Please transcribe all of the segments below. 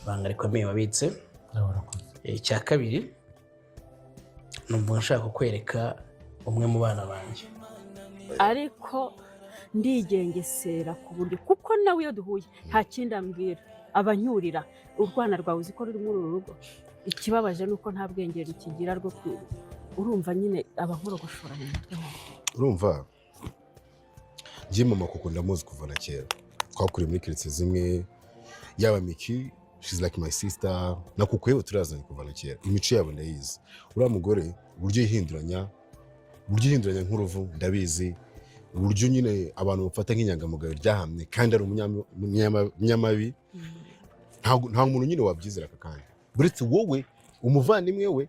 banga rikomeye wabitse. Icya kabiri numva nshaka kukwereka umwe mu bana banjye, ariko ndigengesera ku buryo kuko nawe iyo duhuye nta kindi ambwira abanyurira urwana rwawe uzi ko ruri muri uru rugo. Ikibabaje nuko nta bwenge rukigira rwo urumva nyine abahorogoshora mu mutwe wawe. Urumva ngiye mama kuko ndamuzi kuva na kera, twakuriye muri keretse zimwe, yaba Miki she's like my sister, na kuko yewe turazanye kuva na kera, imico yabo ndayizi. Uriya mugore uburyo yihinduranya nk'uruvu ndabizi, uburyo nyine abantu bafata nk'inyangamugayo ryahamye kandi ari umunyamabi, nta muntu nyine wabyizera aka kanya, buretse wowe umuvandimwe we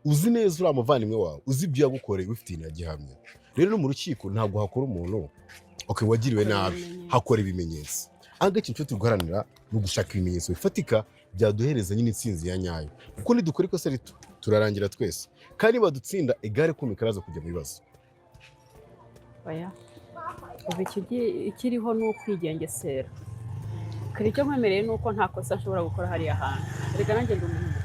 uzi neza uriya muvandimwe wawe uzi ibyo yagukoreye bifitiye inagihamya. Rero no mu rukiko ntabwo hakora umuntu wagiriwe nabi, hakora ibimenyetso. Agace cyo turwaranira no gushaka ibimenyetso bifatika byaduhereza nyine intsinzi ya nyayo, kuko nidukora ikosa rito turarangira twese, kandi badutsinda egare ko mikaraza kujya mu bibazo. Oya, ubu ikiriho ni ukwigengesera. Kari icyo nkwemereye ni uko nta kosa nshobora gukora hariya hantu, reka nanjye ndi umuntu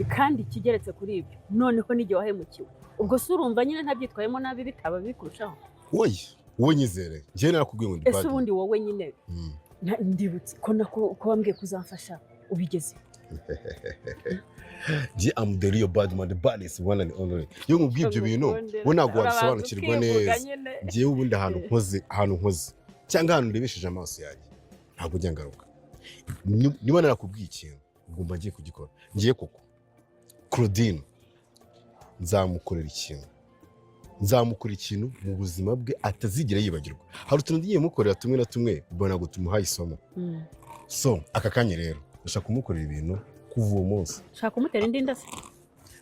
kandi ikigeretse kuri ibyo noneho n'igihe wahemukiwe, ubwo se urumva nyine ntabyitwayemo nabi bitaba bikurushaho. Wowe nyizere, njyewe narakubwiye ngo ese ubundi wowe nyine ndibutse ko wambwiye kuzamfasha ubigeze. I'm the real bad man, the baddest one and only. Yo nkubwiye ibyo bintu we ntabwo wabisobanukirwa neza. Njyewe ubundi ahantu nkoze cyangwa ahantu ndebesheje amaso yanjye ntabwo njya ngaruka. Niba narakubwiye ikintu ugomba ngiye kugikora. Ngiye koko Claudine nzamukorera ikintu mu buzima bwe atazigera yibagirwa. Hari utuntu ngiye mukorera tumwe na tumwe mbona gutumuha isomo. So aka kanya rero ndashaka kumukorera ibintu kuva uwo munsi. Shaka kumutera indi nda se?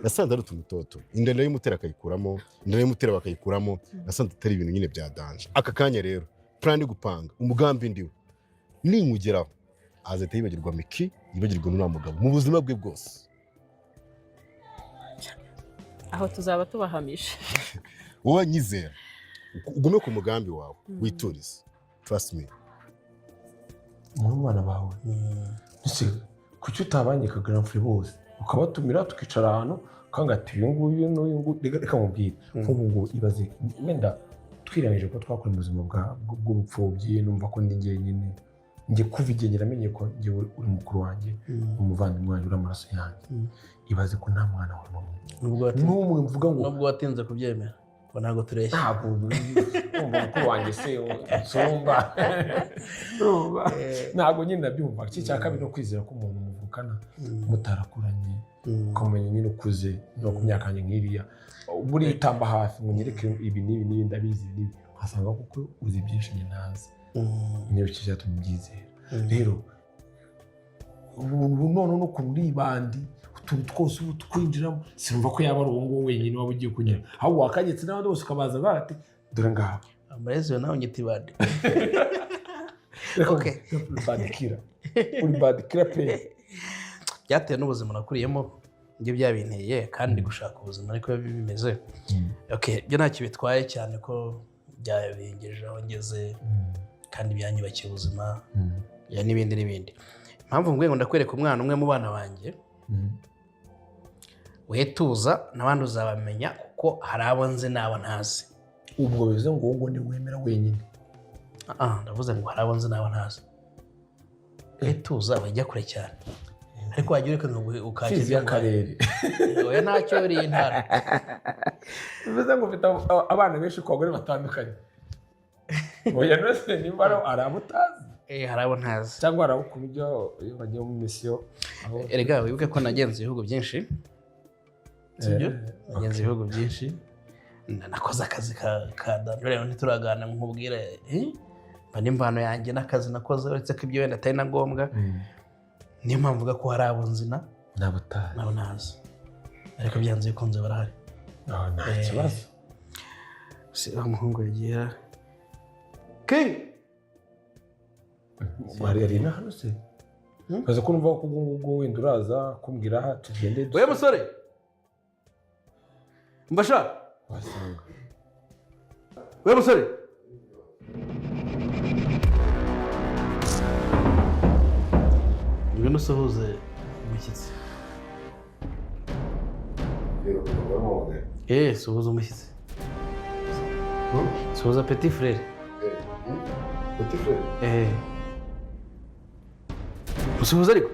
Nasanze ari utumutoto, inda nayo mutera akayikuramo, inda nayo mutera bakayikuramo, nasanze atari ibintu nyine bya danje. Aka kanya rero plan yo gupanga umugambi ndiwe ninkugeraho azahita yibagirwa Miki, yibagirwa n'uriya mugabo mu buzima bwe bwose. Aho tuzaba tubahamisha. Wowe nyizera ugume ku mugambi wawe witurize, trust me. Mu bana bawe ese kuki utabanyika Grand Frère bose ukabatumira tukicara ahantu kanga ati uyu nguyu n'uyu nguyu reka mubwire nk'ubu ngo ibaze wenda twiranije ko twakora mu buzima bw'ubupfubyi, numva ko ndi njyenyine njye kuva igihe namenye ko njye uri mukuru wanjye umuvandimwe wanjye uri amaraso yanjye. Ibaze ko nta mwana wawe n'umwe mvuga ngo nubwo watinze kubyemera ngo ntabwo tureshya. ntabwo mukuru wanjye se nsumba ntabwo nyine nabyumva. Iki cya kabiri no kwizera ko umuntu muvukana mutarakuranye ukamenya nyine ukuze no ku myaka yanjye nk'iriya buri itamba hafi ngo nyereke ibi n'ibi ndabizi n'ibi nkasanga kuko uzi byinshi njye ntazi. Niyo kizatumye byizera. Rero ubu none no kuri bandi utuntu twose ubu twinjiramo sinumva ko yaba ari uwo nguwo wenyine waba ugiye kunyura, ahubwo wakagetse n'abandi bose ukabaza bati dore ngaho amarezo nawe nyiti badi. Okay, badikira uri badikira pe. Byatewe n'ubuzima nakuriyemo njye byabinteye kandi gushaka ubuzima ariko bimeze. Okay, byo ntacyo bitwaye cyane ko byabengeje aho ngeze kandi byanyubakiye ubuzima ya n'ibindi. Impamvu ngwe ngo ndakwereka umwana umwe mu bana banjye wetuza n'abandi uzabamenya kuko hari abo nzi n'abo ntazi. Ubwo bivuze ngo wowe ni wemera wenyine? Ndavuze ngo hari abo nzi n'abo ntazi. Wetuza wajya kure cyane ariko wajya ureka ngo ukakizya akarere. Oya ntacyo uri intara. Bivuze ngo ufite abana benshi ku bagore batandukanye. Oya nose nimba ari abo utazi? Hari abo ntazi cyangwa ari abo ku buryo iyo bagiye mu misiyo. Erega wibuke ko nagenze ibihugu byinshi. Sibyo? Nagenze ibihugu byinshi. Nakoze akazi ka danje rero ntituragana nkubwire bani mbano yanjye n'akazi nakoze uretse ko ibyo wenda atari na ngombwa. Niyo mpamvu mvuga ko hari abo nzina nabo ntazi ariko byanze bikunze barahari. Nta kibazo. Se umuhungu yagiye King Margarina hano se kaza ko numva ko ubwo wenda uraza kumbwira aha tugende. Oya musore mbasha wasanga. Oya musore ngwino usuhuze umushyitsi. Suhuza umushyitsi. Suhuza petit frère. Petit frère. Usuhuza ariko.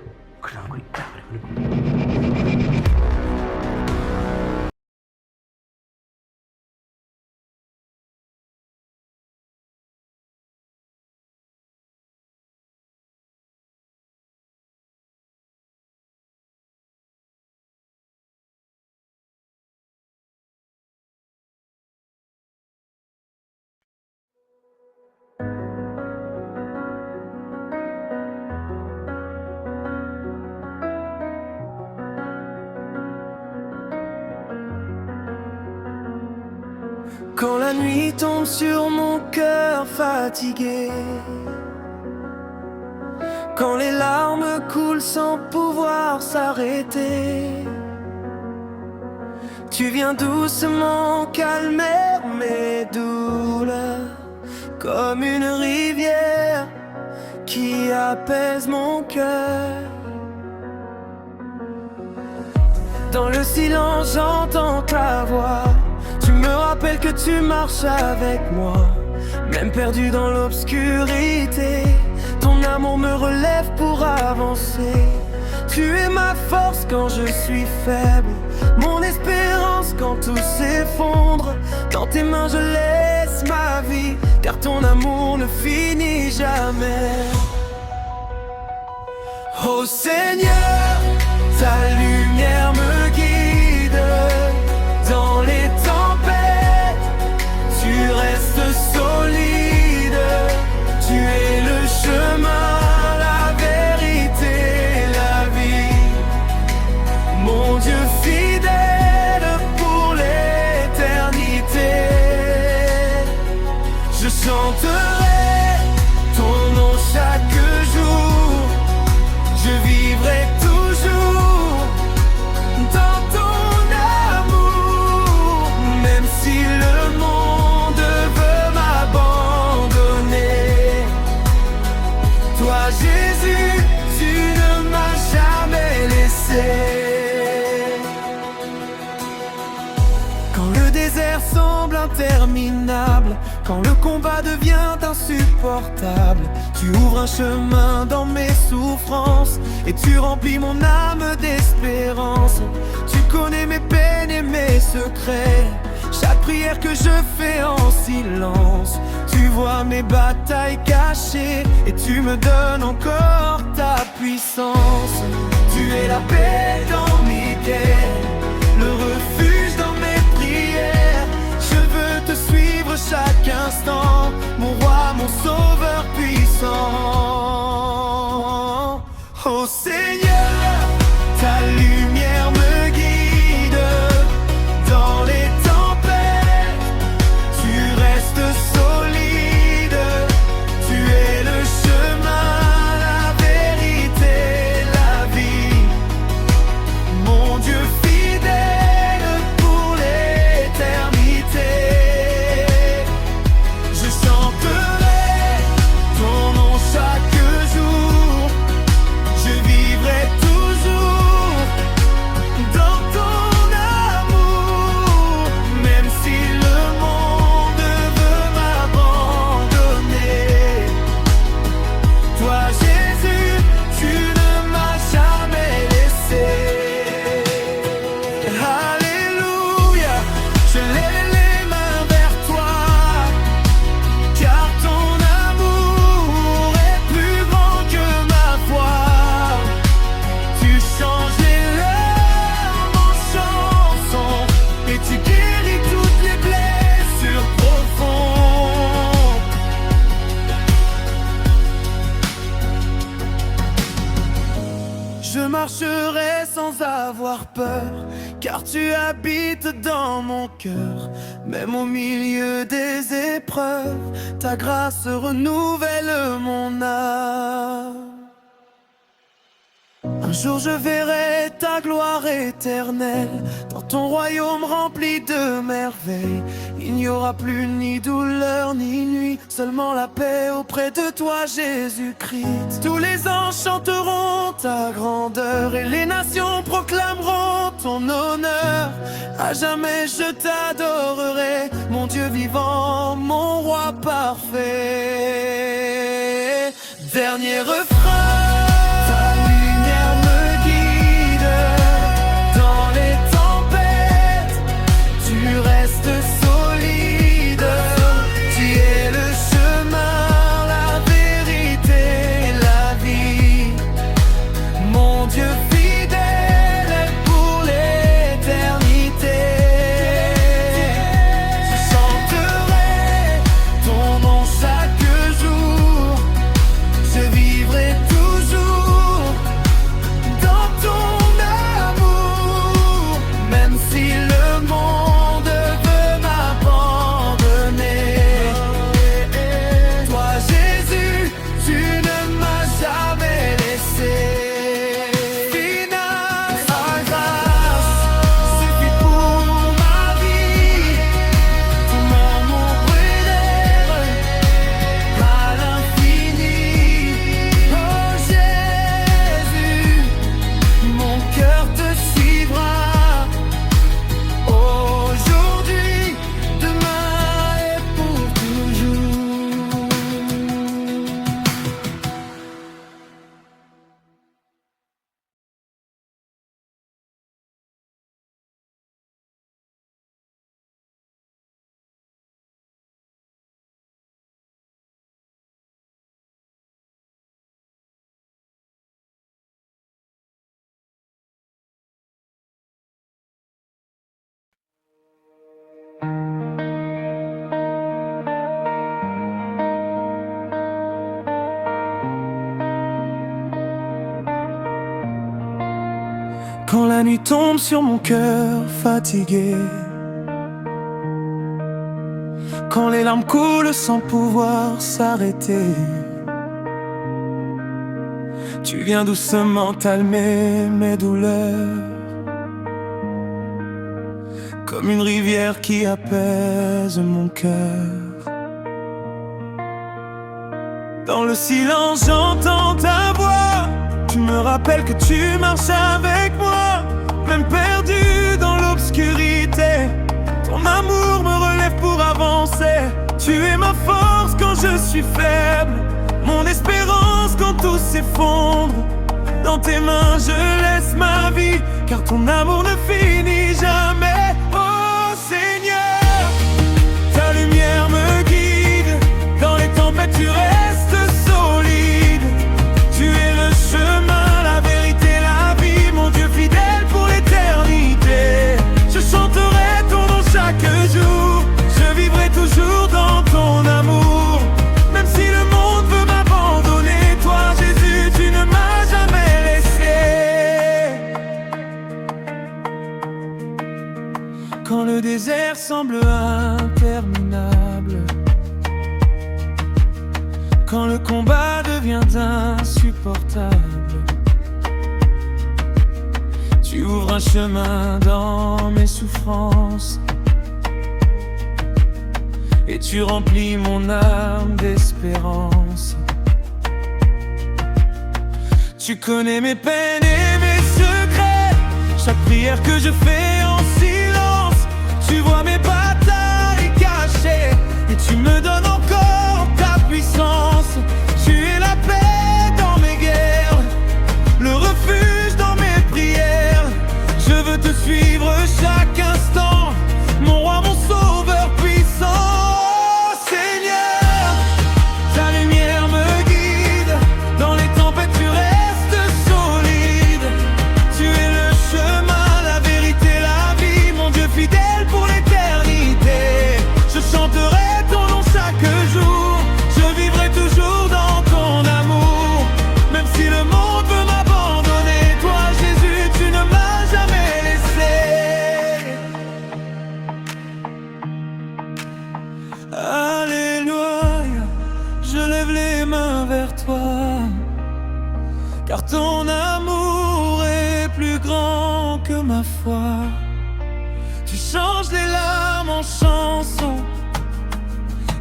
Quand la nuit tombe sur mon cœur fatigué, quand les larmes coulent sans pouvoir s'arrêter, tu viens doucement calmer mes douleurs, comme une rivière qui apaise mon cœur. Dans le silence j'entends ta voix, tu me rappelles que tu marches avec moi, même perdu dans l'obscurité. Ton amour me relève pour avancer. Tu es ma force quand je suis faible, mon espérance quand tout s'effondre. Dans tes mains je laisse ma vie, car ton amour ne finit jamais. Oh Seigneur, ta lumière me guide dans les tempêtes, tu restes solide, tu es le chemin, la vérité, la vie, mon Dieu fidèle pour l'éternité. Je chanterai ton nom chaque jour, je vivrai toujours dans ton amour, même si le monde veut m'abandonner. Toi Jésus, tu ne m'as jamais laissé. Quand le désert semble interminable, quand le combat devient insupportable, tu ouvres un chemin dans mes souffrances et tu remplis mon âme d'espérance. Tu connais mes peines et mes secrets, chaque prière que je fais en silence. Tu vois mes batailles cachées et tu me donnes encore ta puissance. Tu es la paix dans mes guerres, le refuge dans mes prières. Je veux te suivre chaque instant, mon roi, mon sauveur puissant. Oh Seigneur, ta lumière me guide dans les tempêtes, tu restes solide, tu es le chemin, la vérité, la vie, mon Dieu fidèle pour l'éternité. Je chanterai ton nom chaque jour, je vivrai toujours dans ton amour, même si le monde veut m'abandonner. Toi Jésus, tu ne m'as jamais laissé. Alléluia, je lève les mains vers toi, car ton amour est plus grand que ma foi. Tu changes les larmes en chansons et tu guéris toutes les blessures profondes. Je marcherai sans avoir peur, car tu habites dans mon cœur. Même au milieu des épreuves, ta grâce renouvelle mon âme. Un jour je verrai ta gloire éternelle dans ton royaume rempli de merveilles. Il n'y aura plus ni douleur ni nuit, seulement la paix auprès de toi Jésus-Christ. Tous les anges chanteront ta grandeur et les nations proclameront ton honneur. À jamais je t'adorerai, mon Dieu vivant, mon roi parfait. Dernier refrain. Quand la nuit tombe sur mon cœur fatigué, quand les larmes coulent sans pouvoir s'arrêter, tu viens doucement calmer mes douleurs, comme une rivière qui apaise mon cœur. Dans le silence j'entends ta voix, tu me rappelles que tu marches avec moi, même perdu dans l'obscurité. Ton amour me relève pour avancer. Tu es ma force quand je suis faible, mon espérance quand tout s'effondre. Dans tes mains je laisse ma vie, car ton amour ne finit jamais. Oh Seigneur, ta lumière me guide. Dans les tempêtes tu restes solide. Tu es le chemin, la vérité, la vie, mon Dieu fidèle pour l'éternité. Je chanterai ton nom chaque jour, je vivrai toujours dans ton amour. Même si le monde veut m'abandonner, toi Jésus, tu ne m'as jamais laissé. Quand le désert semble interminable, quand le combat devient insupportable, tu ouvres un chemin dans mes souffrances et tu remplis mon âme d'espérance. Tu connais mes peines et mes secrets, chaque prière que je fais en silence. Tu vois mes batailles cachées et tu me donnes encore ta puissance. Tu es la paix dans mes guerres, le refuge dans mes prières. Je veux te suivre chaque instant, mon roi, mon sauveur puissant. Seigneur, ta lumière me guide. Dans les tempêtes tu restes solide. Tu es le chemin, la vérité, la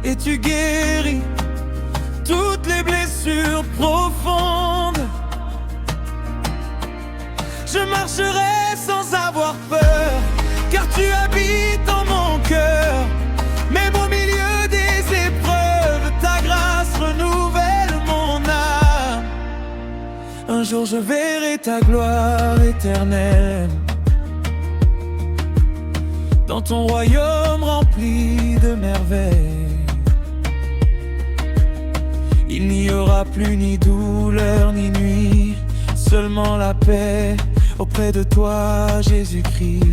et tu guéris toutes les blessures profondes. Je marcherai sans avoir peur, car tu habites en mon cœur. Même au milieu des épreuves, ta grâce renouvelle mon âme. Un jour je verrai ta gloire éternelle, dans ton royaume rempli de merveilles. Il n'y aura plus ni douleur ni nuit, seulement la paix auprès de toi, Jésus-Christ.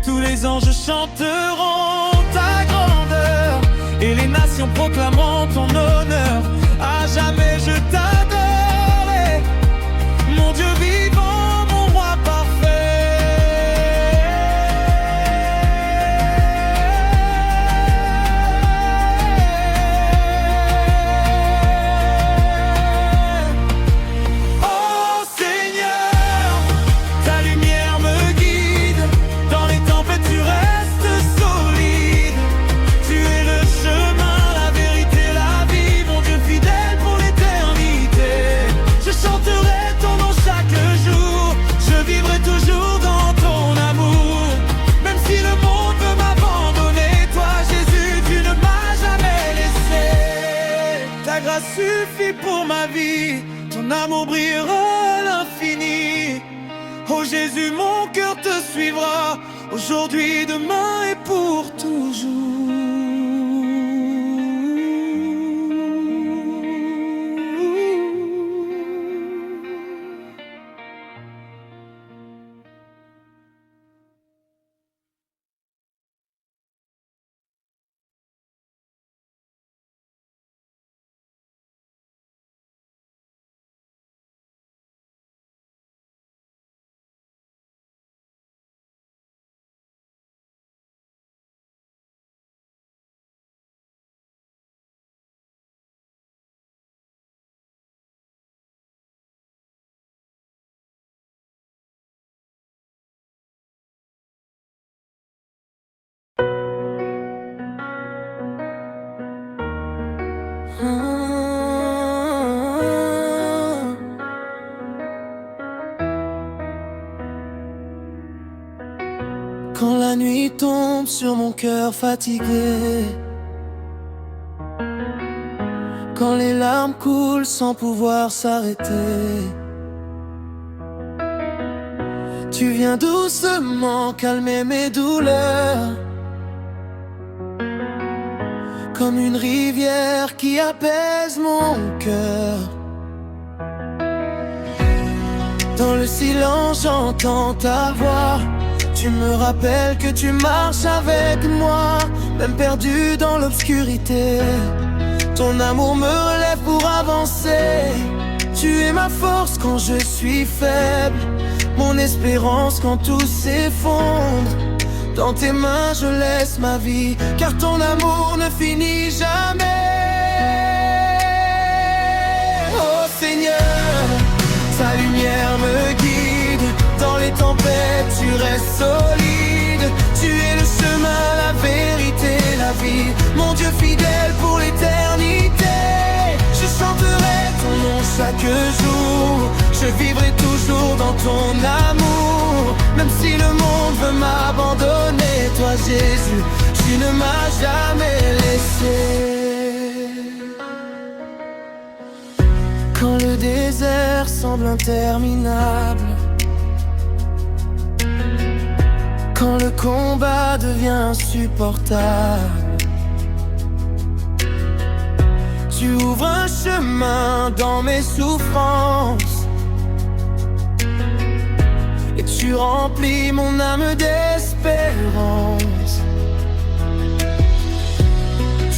Tous les anges chanteront ta grandeur, et les nations proclameront ton honneur. À jamais je t'adorerai, mon Dieu vivant, mon roi suffit pour ma vie, ton amour brillera à l'infini. Oh Jésus, mon cœur te suivra, aujourd'hui, demain et pour toujours. Quand la nuit tombe sur mon cœur fatigué, quand les larmes coulent sans pouvoir s'arrêter, tu viens doucement calmer mes douleurs, comme une rivière qui apaise mon cœur. Dans le silence j'entends ta voix, tu me rappelles que tu marches avec moi, même perdu dans l'obscurité. Ton amour me relève pour avancer. Tu es ma force quand je suis faible, mon espérance quand tout s'effondre. Dans tes mains je laisse ma vie, car ton amour ne finit jamais. Oh Seigneur, ta lumière me guide. Dans les tempêtes tu restes solide. Tu es le chemin, la vérité, la vie, mon Dieu fidèle pour l'éternité. Je chanterai ton nom chaque jour, je vivrai toujours dans ton amour. Même si le monde veut m'abandonner, toi Jésus, tu ne m'as jamais laissé. Quand le désert semble interminable, quand le combat devient insupportable, tu ouvres un chemin dans mes souffrances et tu remplis mon âme d'espérance.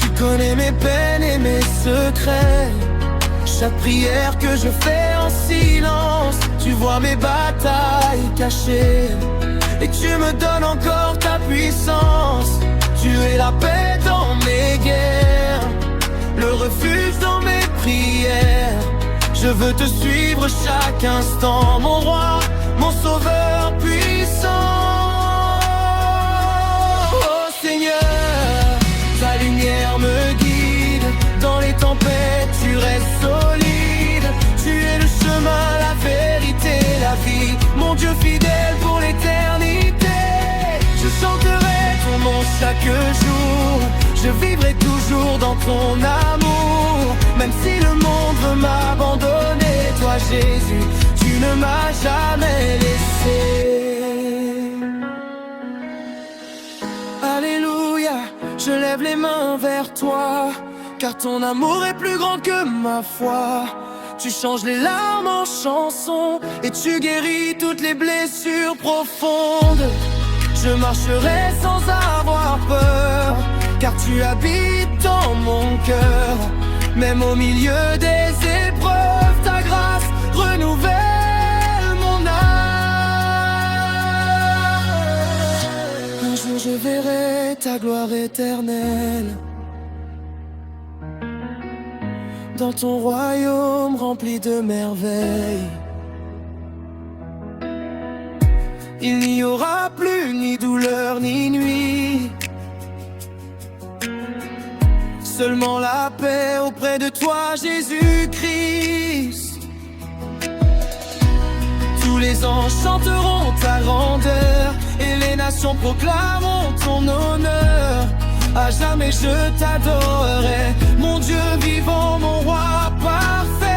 Tu connais mes peines et mes secrets, chaque prière que je fais en silence. Tu vois mes batailles cachées et tu me donnes encore ta puissance. Tu es la paix dans mes guerres, le refuge dans mes prières. Je veux te suivre chaque instant, mon roi, mon sauveur puissant. Oh Dieu fidèle pour l'éternité. Je chanterai ton nom chaque jour, je vivrai toujours dans ton amour. Même si le monde veut m'abandonner, toi Jésus, tu ne m'as jamais laissé. Alléluia, je lève les mains vers toi, car ton amour est plus grand que ma foi. Tu changes les larmes en chansons et tu guéris toutes les blessures profondes. Je marcherai sans avoir peur, car tu habites dans mon cœur. Même au milieu des épreuves, ta grâce renouvelle mon âme. Un jour je verrai ta gloire éternelle, dans ton royaume rempli de merveilles. Il n'y aura plus ni douleur ni nuit, seulement la paix auprès de toi Jésus-Christ. Tous les anges chanteront ta grandeur et les nations proclameront ton honneur. À jamais je t'adorerai, mon Dieu vivant, mon roi parfait.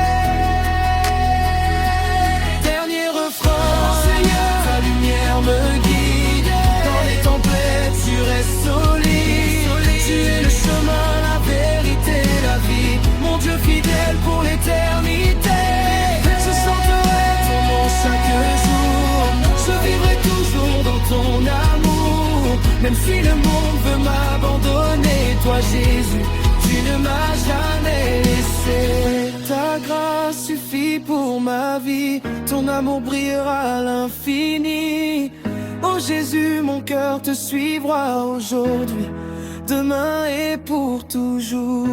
Dernier refrain, Seigneur, ta lumière me guide. Dans les tempêtes, tu restes solide. Tu es le chemin, la vérité, la vie. Mon Dieu fidèle pour l'éternité. Je chanterai ton nom chaque jour, je vivrai toujours dans ton amour. Même si le monde veut m'abandonner, toi Jésus, tu ne m'as jamais laissé. Ta grâce suffit pour ma vie, ton amour brillera à l'infini. Oh Jésus, mon cœur te suivra aujourd'hui, demain et pour toujours.